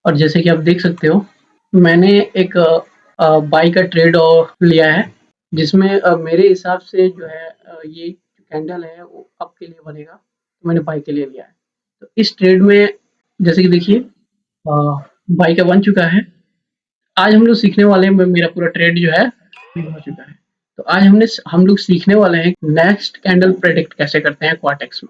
और जैसे कि आप देख सकते हो, मैंने एक बाई का ट्रेड लिया है, जिसमें मेरे हिसाब से जो है ये कैंडल है वो अप के लिए बनेगा, तो मैंने बाई के लिए लिया है। तो इस ट्रेड में जैसे कि देखिए बाई का बन चुका है। आज हम लोग सीखने वाले हैं, मेरा पूरा ट्रेड जो है फिल हो चुका है। तो आज हम लोग सीखने वाले हैं नेक्स्ट कैंडल प्रेडिक्ट कैसे करते हैं क्वार्टेक्स में,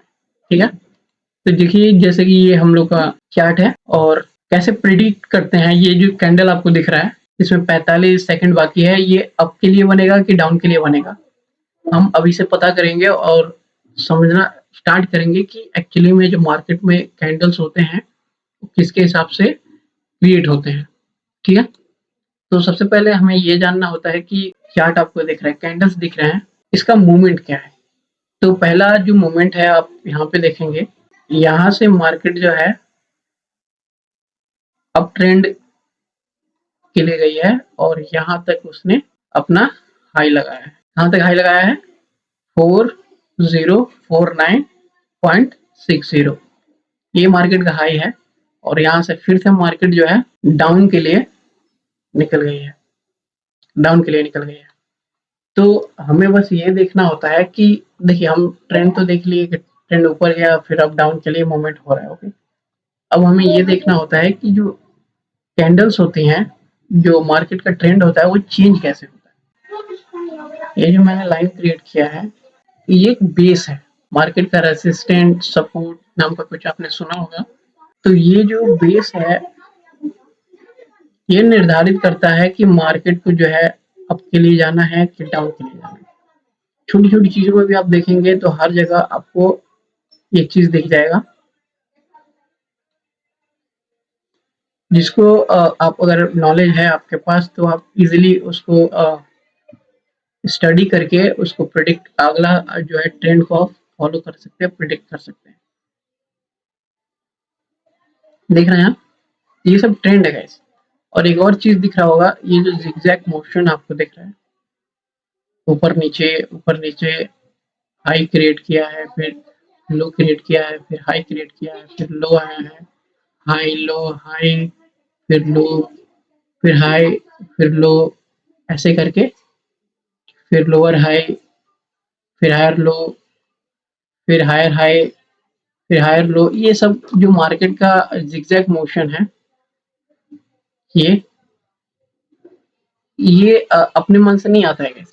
ठीक है? तो देखिए जैसे कि ये हम लोग का चार्ट है और कैसे प्रिडिक्ट करते हैं। ये जो कैंडल आपको दिख रहा है इसमें 45 सेकंड बाकी है, ये अप के लिए बनेगा कि डाउन के लिए बनेगा, हम अभी से पता करेंगे और समझना स्टार्ट करेंगे कि एक्चुअली में जो मार्केट में कैंडल्स होते हैं वो किसके हिसाब से क्रिएट होते हैं, ठीक है? तो सबसे पहले हमें ये जानना होता है कि चार्ट आपको दिख रहा है, कैंडल्स दिख रहे हैं, इसका मूवमेंट क्या है। तो पहला जो मूवमेंट है आप यहाँ पे देखेंगे, यहाँ से मार्केट जो है अप ट्रेंड के लिए गई है और यहाँ तक उसने अपना हाई लगाया है। कहाँ तक हाई लगाया है? 4049.60। ये मार्केट का हाई है और यहाँ से फिर से मार्केट जो है डाउन के लिए निकल गई है, डाउन के लिए निकल गई है। तो हमें बस ये देखना होता है कि देखिए हम ट्रेंड तो देख लिए कि ट्रेंड ऊपर गया फिर अप डाउन के लिए मूवमेंट हो रहा है, ओके। अब हमें ये देखना होता है कि जो कैंडल्स होती हैं, जो मार्केट का ट्रेंड होता है वो चेंज कैसे होता है। ये जो मैंने लाइन क्रिएट किया है ये एक बेस है, मार्केट का रेसिस्टेंट सपोर्ट नाम का कुछ आपने सुना होगा। तो ये जो बेस है ये निर्धारित करता है कि मार्केट को जो है अप के लिए जाना है कि डाउन के लिए जाना है। छोटी छोटी चीजों में भी आप देखेंगे तो हर जगह आपको एक चीज दिख जाएगा, जिसको आप अगर नॉलेज है आपके पास तो आप इजीली उसको स्टडी करके उसको प्रिडिक्ट अगला जो है ट्रेंड को फॉलो कर सकते हैं, प्रिडिक्ट कर सकते हैं। देख रहे हैं आप, ये सब ट्रेंड है गाइस। और एक और चीज दिख रहा होगा, ये जो जिगजैग मोशन आपको दिख रहा है, ऊपर नीचे हाई क्रिएट किया है, फिर लो क्रिएट किया है, फिर हाई क्रिएट किया है, फिर लो आया है, हाई लो हाई, फिर लो, फिर हाई, फिर लो, ऐसे करके फिर लोअर हाई, फिर हायर लो, फिर हायर हाई, फिर हायर लो। ये सब जो मार्केट का जिगजैग मोशन है ये अपने मन से नहीं आता है।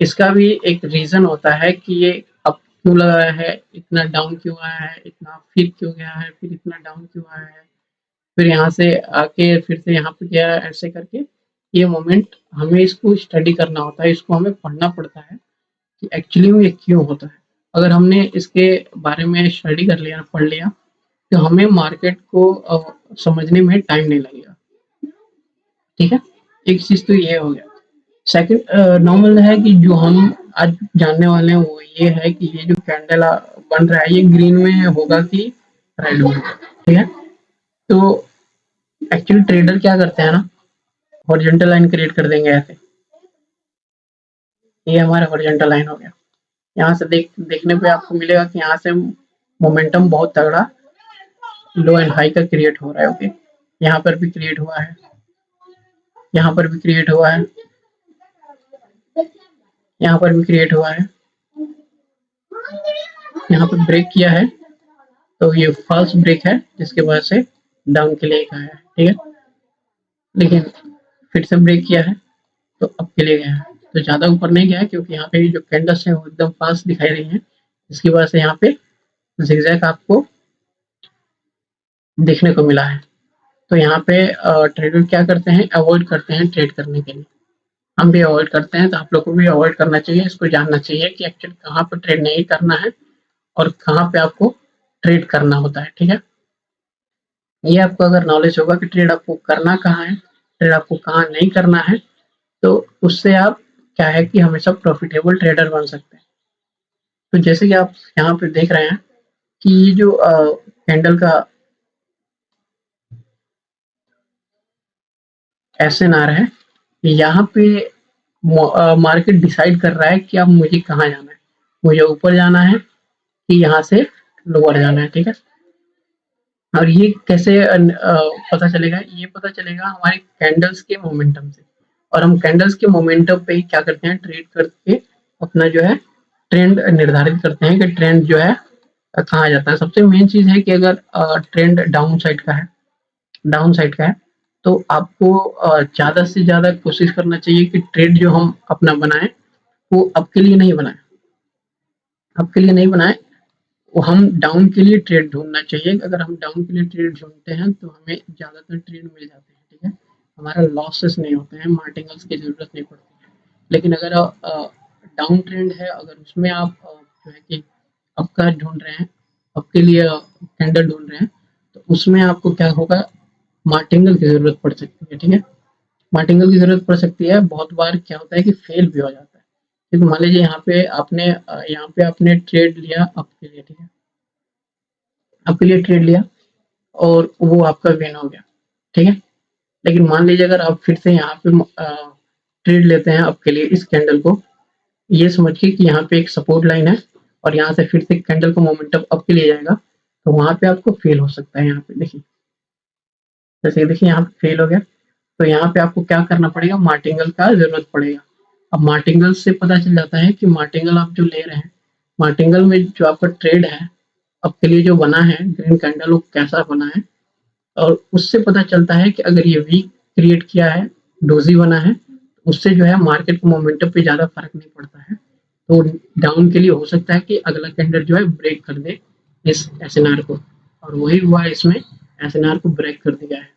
इसका भी एक रीजन होता है कि ये अप क्यों लगाया है, इतना डाउन क्यों आया है, इतना फिर क्यों गया है, फिर इतना डाउन क्यों आया है, फिर यहाँ से आके फिर से यहाँ पे गया है, ऐसे करके ये मोमेंट हमें इसको स्टडी करना होता है, इसको हमें पढ़ना पड़ता है कि एक्चुअली में ये क्यों होता है। अगर हमने इसके बारे में स्टडी कर लिया, पढ़ लिया, तो हमें मार्केट को समझने में टाइम नहीं लगेगा, ठीक है। एक चीज तो ये हो गया। सेकंड नॉर्मल है कि जो हम आज जानने वाले हैं वो ये है कि ये जो कैंडल बन रहा है ये ग्रीन में होगा कि रेड में, ठीक है। तो एक्चुअली ट्रेडर क्या करते हैं ना, हॉरिजॉन्टल लाइन क्रिएट कर देंगे ऐसे, ये हमारा हॉरिजॉन्टल लाइन हो गया। यहाँ से देखने पे आपको मिलेगा कि यहाँ से मोमेंटम बहुत तगड़ा लो एंड हाई का क्रिएट हो रहा है, ओके। यहाँ पर भी क्रिएट हुआ है, यहाँ पर भी क्रिएट हुआ है, यहाँ पर भी क्रिएट हुआ है, यहाँ पर ब्रेक किया है, तो ये फॉल्स ब्रेक है जिसके वजह से डाउन के लिए आया है, ठीक है। लेकिन फिर से ब्रेक किया है तो अप के लिए गया है, तो ज्यादा ऊपर नहीं गया है क्योंकि यहाँ पे जो कैंडल्स है वो एकदम फास्ट दिखाई रही है, इसकी वजह से यहाँ पे जिगजैग आपको देखने को मिला है। तो यहाँ पे ट्रेडर क्या करते हैं, अवॉइड करते हैं ट्रेड करने के लिए। हम भी अवॉइड करते हैं, तो आप लोग को भी अवॉइड करना चाहिए, इसको जानना चाहिए कि एक्चुअली कहाँ पे ट्रेड नहीं करना है और कहाँ पे आपको ट्रेड करना होता है, ठीक है। ये आपको अगर नॉलेज होगा कि ट्रेड आपको करना कहाँ है, ट्रेड आपको कहाँ नहीं करना है, तो उससे आप क्या है कि हमेशा प्रॉफिटेबल ट्रेडर बन सकते हैं। तो जैसे कि आप यहाँ पे देख रहे हैं कि ये जो कैंडल का एसएनआर है, यहाँ पे मार्केट डिसाइड कर रहा है कि अब मुझे कहाँ जाना है, मुझे ऊपर जाना है कि यहाँ से लोअर जाना है, ठीक है। और ये कैसे पता चलेगा? ये पता चलेगा हमारे कैंडल्स के मोमेंटम से। और हम कैंडल्स के मोमेंटम पे ही क्या करते हैं, ट्रेड करके अपना जो है ट्रेंड निर्धारित करते हैं कि ट्रेंड जो है कहाँ जाता है। सबसे मेन चीज़ है कि अगर ट्रेंड डाउन साइड का है, तो आपको ज़्यादा से ज़्यादा कोशिश करना चाहिए कि ट्रेड जो हम अपना बनाएँ, वो आपके लिए नहीं बनाएँ। आपके लिए नहीं बनाएँ, वो हम डाउन के लिए ट्रेड ढूँढना चाहिए। अगर हम डाउन के लिए ट्रेड ढूँढते हैं, तो हमें ज़्यादातर ट्रेड मिल जाते हैं, ठीक है? हमारा लॉसेस नहीं होते हैं, मार्टिनल्स की ज़रूरत नहीं पड़ती है। लेकिन अगर डाउन ट्रेंड है, अगर उसमें आप जो है कि आपका ढूँढ रहे हैं, आपके लिए कैंडल ढूँढ रहे हैं, तो उसमें आपको क्या होगा, मार्टिंगल की ज़रूरत पड़ सकती है, ठीक है? मार्टिंगल की ज़रूरत पड़ सकती है। बहुत बार क्या होता है कि फेल भी हो जाता है। क्योंकि मान लीजिए यहाँ पे आपने ट्रेड लिया आपके लिए, ठीक है? आपके लिए ट्रेड लिया और वो आपका विन हो गया, ठीक है? लेकिन मान लीजिए अगर आप फिर से यहाँ पे ट्रेड लेते हैं आपके लिए इस कैंडल को, ये समझिए कि यहाँ पे एक सपोर्ट लाइन है और यहाँ से फिर से कैंडल का मोमेंटम अप के लिए जाएगा, तो वहाँ पे आपको फेल हो सकता है। यहाँ पे देखिए, जैसे ये देखिए यहाँ पे फेल हो गया, तो यहाँ पे आपको क्या करना पड़ेगा, मार्टिंगल का ज़रूरत पड़ेगा। अब मार्टिंगल से पता चल जाता है कि मार्टिंगल आप जो ले रहे हैं, मार्टिंगल में जो आपका ट्रेड है, आपके लिए जो बना है ग्रीन कैंडल, वो कैसा बना है, और उससे पता चलता है कि अगर ये वीक क्रिएट किया है, डोजी बना है, उससे जो है मार्केट के मोमेंटम पे ज़्यादा फर्क नहीं पड़ता है। तो डाउन के लिए हो सकता है कि अगला कैंडल जो है ब्रेक कर दे इस एसएनआर को, और वही हुआ है इसमें, एसएनआर को ब्रेक कर दिया है।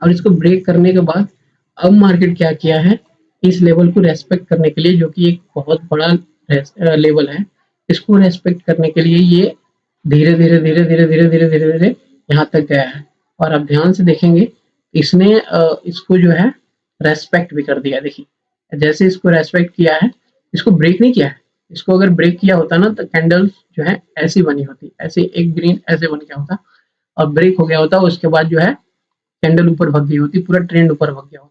और इसको ब्रेक करने के बाद अब मार्केट क्या किया है, इस लेवल को रेस्पेक्ट करने के लिए, जो कि एक बहुत बड़ा लेवल है, इसको रेस्पेक्ट करने के लिए ये धीरे धीरे धीरे धीरे धीरे धीरे धीरे धीरे यहाँ तक गया है। और आप ध्यान से देखेंगे, इसने इसको जो है रेस्पेक्ट भी कर दिया। देखिए, जैसे इसको रेस्पेक्ट किया है, इसको ब्रेक नहीं किया है। इसको अगर ब्रेक किया होता ना, तो कैंडल जो है ऐसी बनी होती, ऐसे एक ग्रीन ऐसे बन गया होता, और ब्रेक हो गया होता, उसके बाद जो है कैंडल ऊपर भग गई होती, पूरा ट्रेंड ऊपर भग गया होता।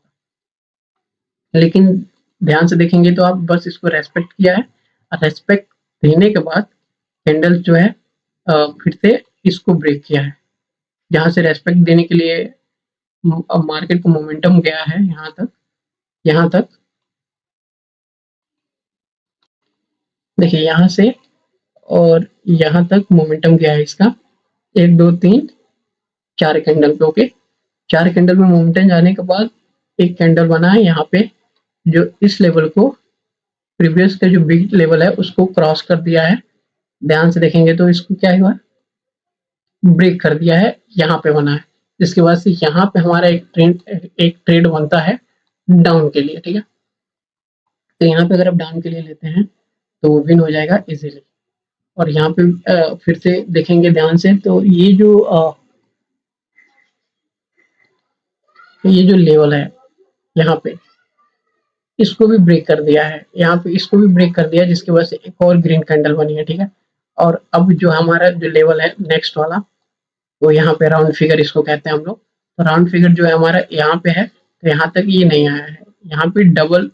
लेकिन ध्यान से देखेंगे तो आप बस इसको रेस्पेक्ट किया है, और रेस्पेक्ट देने के बाद कैंडल जो है फिर से इसको ब्रेक किया है। जहाँ से रेस्पेक्ट देने के लिए अब मार्केट का मोमेंटम गया है यहाँ तक। देखिए यहाँ से और यहाँ तक मोमेंटम गया है इसका, 1, 2, 3, 4 कैंडल पे, ओके। 4 कैंडल में मोमेंटम जाने के बाद एक कैंडल बना है यहाँ पे, जो इस लेवल को, प्रीवियस का जो बिग लेवल है उसको क्रॉस कर दिया है। ध्यान से देखेंगे तो इसको क्या हुआ, ब्रेक कर दिया है, यहाँ पे बना है, जिसकी वजह से यहाँ पे हमारा एक ट्रेड बनता है डाउन के लिए, ठीक है? तो यहाँ पे अगर आप डाउन के लिए लेते हैं, तो वो विन हो जाएगा इजीली। और यहाँ पे फिर से देखेंगे ध्यान से, तो ये जो लेवल है यहाँ पे, इसको भी ब्रेक कर दिया है, यहाँ पे इसको भी ब्रेक कर दिया है, जिसकी वजह से एक और ग्रीन कैंडल बनी है, ठीक है? और अब जो हमारा जो लेवल है नेक्स्ट वाला, वो यहाँ पे राउंड फिगर इसको कहते हैं हम लोग। तो राउंड फिगर जो है हमारा यहाँ पे है, तो यहाँ तक ये नहीं आया है, यहाँ पे डबल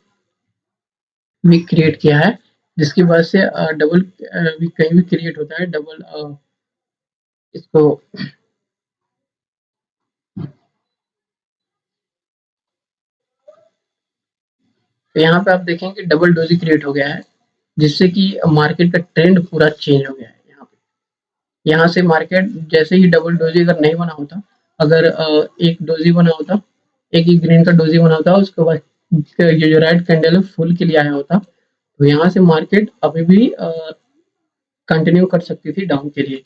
वीक क्रिएट किया है, जिसकी वजह से डबल वीक कहीं भी क्रिएट होता है, डबल इसको, तो यहाँ पे आप देखें कि डबल डोजी क्रिएट हो गया है, जिससे कि मार्केट का ट्रेंड पूरा चेंज हो गया है। यहाँ से मार्केट जैसे ही डबल डोजी अगर नहीं बना होता, अगर एक डोजी बना होता, एक ही ग्रीन का डोजी बना होता, उसके बाद ये जो रेड कैंडल है फुल के लिए आया होता, तो यहाँ से मार्केट अभी भी कंटिन्यू कर सकती थी डाउन के लिए।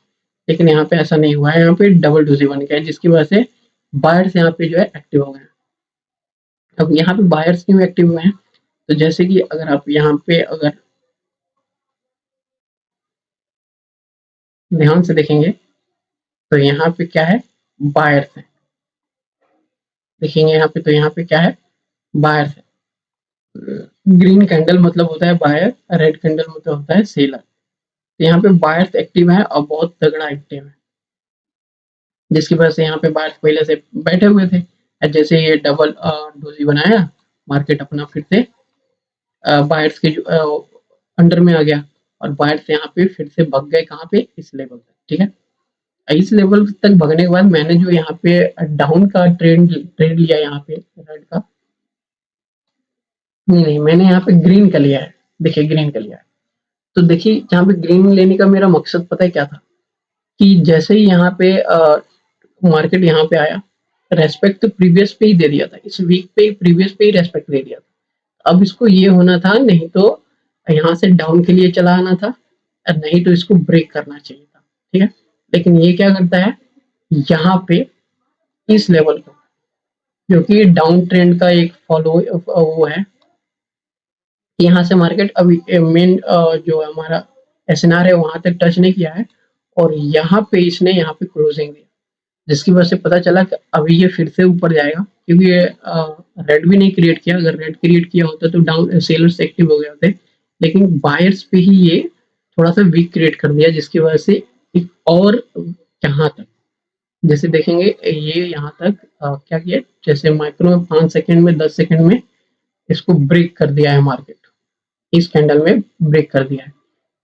लेकिन यहाँ पे ऐसा नहीं हुआ है, यहाँ पे डबल डोजी बन गया है, जिसकी वजह से बायर्स यहाँ पे जो है एक्टिव हो गए हैं। अब यहाँ पे बायर्स क्यों एक्टिव हुए हैं? तो जैसे कि अगर आप यहाँ पे अगर ध्यान से देखेंगे, तो यहाँ पे क्या है, बायर्स है। देखेंगे यहाँ पे, तो यहाँ पे क्या है, बायर्स है। ग्रीन कैंडल मतलब होता है बायर, रेड कैंडल मतलब होता है सेलर। तो यहाँ पे बायर्स एक्टिव है और बहुत तगड़ा एक्टिव है, जिसकी वजह से यहाँ पे बायर्स पहले से बैठे हुए थे। जैसे ये डबल डोजी बनाया, मार्केट अपना फिर से बायर्स के अंडर में आ गया, और बायर्स यहाँ पे फिर से भग गए कहाँ पे, इस लेवल तक, ठीक है? इस लेवल तक भागने के बाद मैंने जो यहाँ पे डाउन का ट्रेड ट्रेड लिया यहाँ पे रेड का, नहीं मैंने यहाँ पे ग्रीन का लिया है। देखिए ग्रीन का लिया है। तो देखिए यहाँ पे ग्रीन लेने का मेरा मकसद पता है क्या था, कि जैसे ही यहाँ पे मार्केट यहाँ पे आया, रेस्पेक्ट तो प्रीवियस पे ही दे दिया था, इस वीक पे प्रीवियस पे ही रेस्पेक्ट दे दिया था। अब इसको ये होना था, नहीं तो यहाँ से डाउन के लिए चला आना था, और नहीं तो इसको ब्रेक करना चाहिए था। ठीक है, लेकिन ये क्या करता है, यहाँ पे इस लेवल को, क्योंकि डाउन ट्रेंड का एक फॉलो वो है, यहाँ से मार्केट अभी मेन जो हमारा एसएनआर है वहां तक टच नहीं किया है, और यहाँ पे इसने यहाँ पे क्लोजिंग दिया, जिसकी वजह से पता चला कि अभी ये फिर से ऊपर जाएगा, क्योंकि ये रेड भी नहीं क्रिएट किया। अगर रेड क्रिएट किया होता तो डाउन सेलर्स एक्टिव हो गए होते, लेकिन बायर्स पे ही ये थोड़ा सा वीक क्रिएट कर दिया, जिसकी वजह से एक और यहाँ तक, जैसे देखेंगे ये यहाँ तक क्या किया, जैसे माइक्रो में 5 सेकंड में 10 सेकंड में इसको ब्रेक कर दिया है मार्केट, इस कैंडल में ब्रेक कर दिया है।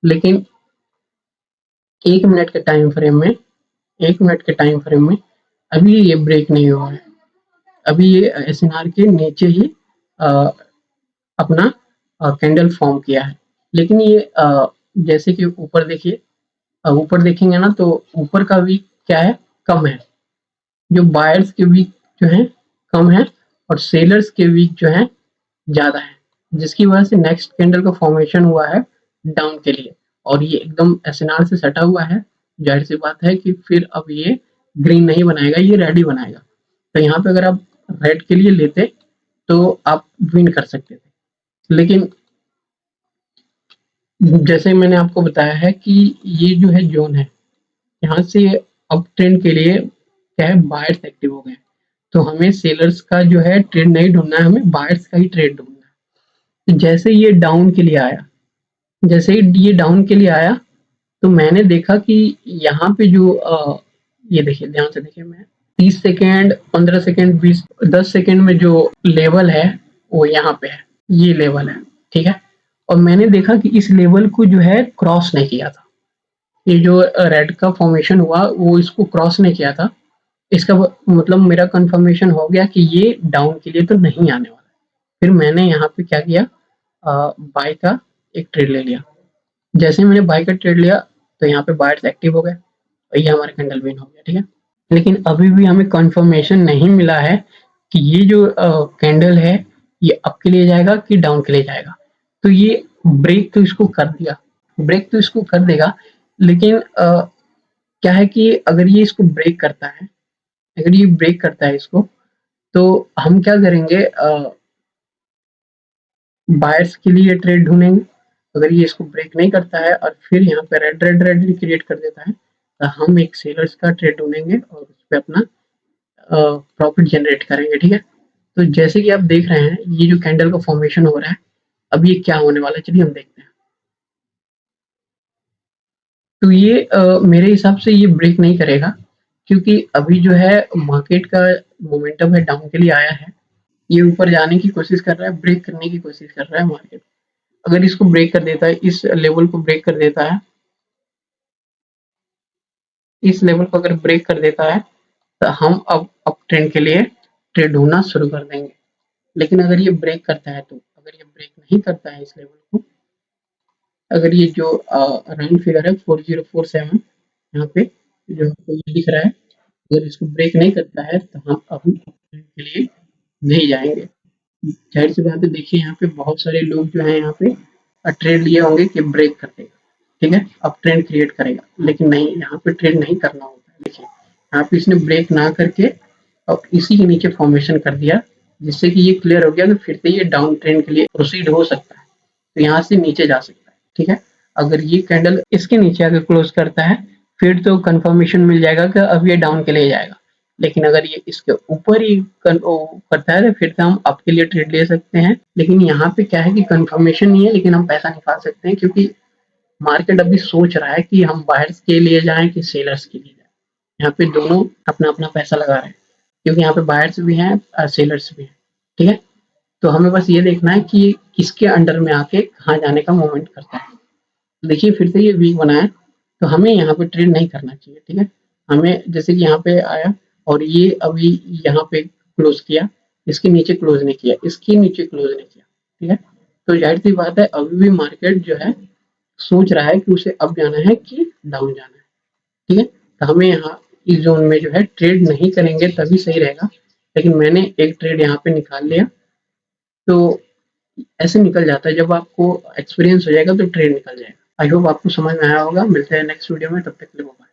लेकिन 1 मिनट के टाइम फ्रेम में, 1 मिनट के टाइम फ्रेम में अभी ये ब्रेक नहीं हुआ है। अभी ये एसएनआर के नीचे ही अ, अपना कैंडल फॉर्म किया है। लेकिन ये जैसे कि ऊपर देखिए, ऊपर देखेंगे ना तो ऊपर का वीक क्या है, कम है। जो बायर्स के वीक जो है कम है, और सेलर्स के वीक जो है ज़्यादा है, जिसकी वजह से नेक्स्ट कैंडल का फॉर्मेशन हुआ है डाउन के लिए, और ये एकदम एसएनआर से सटा हुआ है। जाहिर सी बात है कि फिर अब ये ग्रीन नहीं बनाएगा, ये रेड ही बनाएगा। तो यहाँ पे अगर आप रेड के लिए लेते तो आप विन कर सकते थे, लेकिन जैसे मैंने आपको बताया है कि ये जो है जोन है, यहाँ से अप ट्रेंड के लिए क्या है, बायर्स एक्टिव हो गए, तो हमें सेलर्स का जो है ट्रेड नहीं ढूंढना है, हमें बायर्स का ही ट्रेड ढूंढना है। तो जैसे ये डाउन के लिए आया, जैसे ही ये डाउन के लिए आया, तो मैंने देखा कि यहाँ पे जो ये देखिए ध्यान से देखिए, मैं 30 सेकेंड 15 सेकेंड 20 10 सेकेंड में जो लेवल है वो यहाँ पे है, ये लेवल है। ठीक है, और मैंने देखा कि इस लेवल को जो है क्रॉस नहीं किया था, ये जो रेड का फॉर्मेशन हुआ वो इसको क्रॉस नहीं किया था। इसका मतलब मेरा कंफर्मेशन हो गया कि ये डाउन के लिए तो नहीं आने वाला। फिर मैंने यहाँ पे क्या किया, बाय का एक ट्रेड ले लिया। जैसे ही मैंने बाय का ट्रेड लिया, तो यहाँ पे बायर्स एक्टिव हो गए, और ये हमारा कैंडल विन हो गया। ठीक है, लेकिन अभी भी हमें कंफर्मेशन नहीं मिला है कि ये जो कैंडल है ये अप के लिए जाएगा कि डाउन के लिए जाएगा। तो ये ब्रेक तो इसको कर दिया, ब्रेक तो इसको कर देगा, लेकिन क्या है कि अगर ये इसको ब्रेक करता है, अगर ये ब्रेक करता है इसको, तो हम क्या करेंगे, बायर्स के लिए ट्रेड ढूंढेंगे। अगर ये इसको ब्रेक नहीं करता है और फिर यहाँ पे रेड रेड रेड क्रिएट कर देता है, तो हम एक सेलर्स का ट्रेड ढूंढेंगे और उस पर अपना प्रॉफिट जनरेट करेंगे। ठीक है, तो जैसे कि आप देख रहे हैं ये जो कैंडल का फॉर्मेशन हो रहा है, अब ये क्या होने वाला है, चलिए हम देखते हैं। तो ये मेरे हिसाब से ये ब्रेक नहीं करेगा, क्योंकि अभी जो है मार्केट का मोमेंटम है डाउन के लिए आया है, ये ऊपर जाने की कोशिश कर रहा है, ब्रेक करने की कोशिश कर रहा है मार्केट। अगर इसको ब्रेक कर देता है, इस लेवल को ब्रेक कर देता है, इस लेवल को अगर ब्रेक कर देता है, तो हम अब अप ट्रेंड के लिए ट्रेड ढूंढना शुरू कर देंगे। लेकिन अगर ये ब्रेक करता है, तो अगर ये ब्रेक नहीं करता है इस लेवल को, अगर ये जो राउंड फिगर है 4047 यहाँ पे जो आपको ये दिख रहा है, अगर इसको ब्रेक नहीं करता है, तो हम अभी अप ट्रेंड के लिए नहीं जाएंगे। जाहिर सी बात है, देखिए यहाँ पे बहुत सारे लोग जो है यहाँ पे ट्रेड लिए होंगे कि ब्रेक कर देगा, ठीक है, अब ट्रेंड क्रिएट करेगा, लेकिन नहीं, यहाँ पे ट्रेड नहीं करना होता है। देखिए यहाँ पे इसने ब्रेक ना करके और इसी के नीचे फॉर्मेशन कर दिया, जिससे कि ये क्लियर हो गया कि फिर से ये डाउन ट्रेंड के लिए प्रोसीड हो सकता है, तो यहाँ से नीचे जा सकता है। ठीक है, अगर ये कैंडल इसके नीचे आकर क्लोज करता है, फिर तो कंफर्मेशन मिल जाएगा कि अब ये डाउन के लिए जाएगा। लेकिन अगर ये इसके ऊपर ही करता है, तो फिर से हम अप के लिए ट्रेड ले सकते हैं। लेकिन यहाँ पे क्या है कि कंफर्मेशन नहीं है, लेकिन हम पैसा निकाल सकते हैं, क्योंकि मार्केट अभी सोच रहा है कि हम बायर्स के लिए जाएं कि सेलर्स के लिए जाएं। यहाँ पे दोनों अपना अपना पैसा लगा रहे हैं, क्योंकि यहाँ पे बायर्स भी हैं और सेलर्स भी हैं। ठीक है, तो हमें बस ये देखना है कि किसके अंडर में आके कहाँ जाने का मूवमेंट करता है। देखिए फिर से ये वीक बना है, तो हमें यहाँ पे ट्रेड नहीं करना चाहिए। ठीक है, हमें जैसे कि यहाँ पे आया और ये अभी यहाँ पे क्लोज़ किया, इसके नीचे क्लोज़ नहीं किया, इसके नीचे क्लोज़ नहीं किया, ठीक है? तो ज़ाहिर-सी बात है अभी भी मार्केट जो है सोच रहा है कि उसे अप जाना है कि डाउन जाना है, ठीक है? तो हमें यहाँ इस ज़ोन में जो है ट्रेड नहीं करेंगे तभी सही रहेगा, लेकिन मैंने एक ट्रेड यहाँ पे निकाल लिया, तो ऐसे निकल जाता है जब आपको एक्सपीरियंस हो जाएगा तो ट्रेड निकल जाएगा। आई होप आपको समझ में आया होगा, मिलते हैं नेक्स्ट वीडियो में, तब तक के लिए बाय।